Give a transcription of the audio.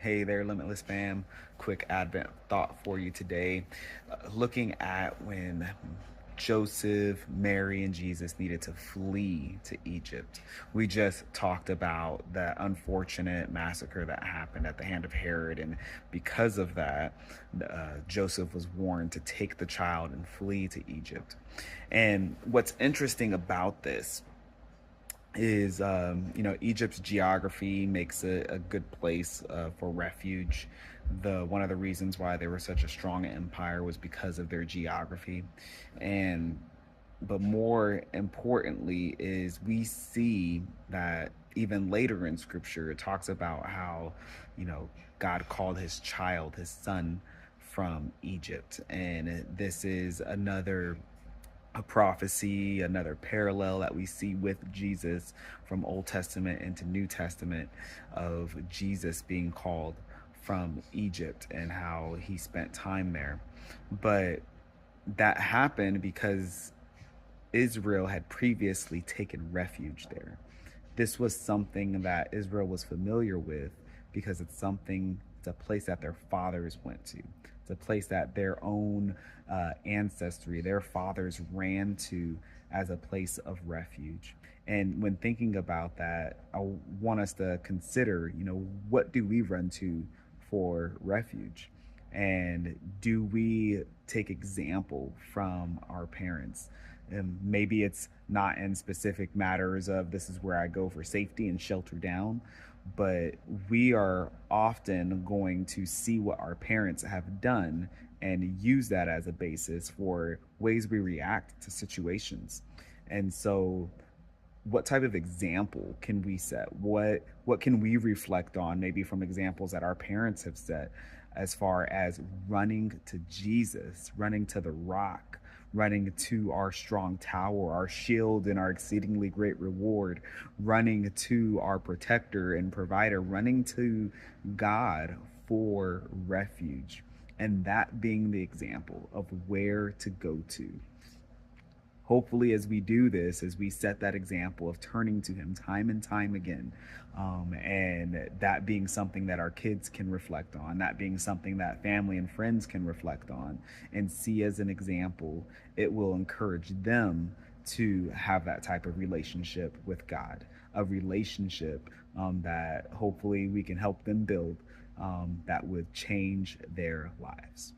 Hey there, Limitless fam. Quick Advent thought for you today. Looking at when Joseph, Mary, and Jesus needed to flee to Egypt. We just talked about that unfortunate massacre that happened at the hand of Herod. And because of that, Joseph was warned to take the child and flee to Egypt. And what's interesting about this is Egypt's geography makes it a good place for refuge. The one of the reasons why they were such a strong empire was because of their geography. And but more importantly is we see that even later in scripture it talks about how God called his child, his son, from Egypt. And this is another a prophecy, another parallel that we see with Jesus from Old Testament into New Testament, of Jesus being called from Egypt and how he spent time there. But that happened because Israel had previously taken refuge there. This was something that Israel was familiar with because it's a place that their fathers went to. It's a place that their own ancestry, their fathers ran to as a place of refuge. And when thinking about that, I want us to consider, what do we run to for refuge? And do we take example from our parents? And maybe it's not in specific matters of this is where I go for safety and shelter down, but we are often going to see what our parents have done and use that as a basis for ways we react to situations. And so what type of example can we set? What can we reflect on, maybe from examples that our parents have set, as far as running to Jesus, running to the rock, running to our strong tower, our shield and our exceedingly great reward, running to our protector and provider, running to God for refuge, and that being the example of where to go to. Hopefully, as we do this, as we set that example of turning to him time and time again, and that being something that our kids can reflect on, that being something that family and friends can reflect on and see as an example, it will encourage them to have that type of relationship with God, a relationship that hopefully we can help them build, that would change their lives.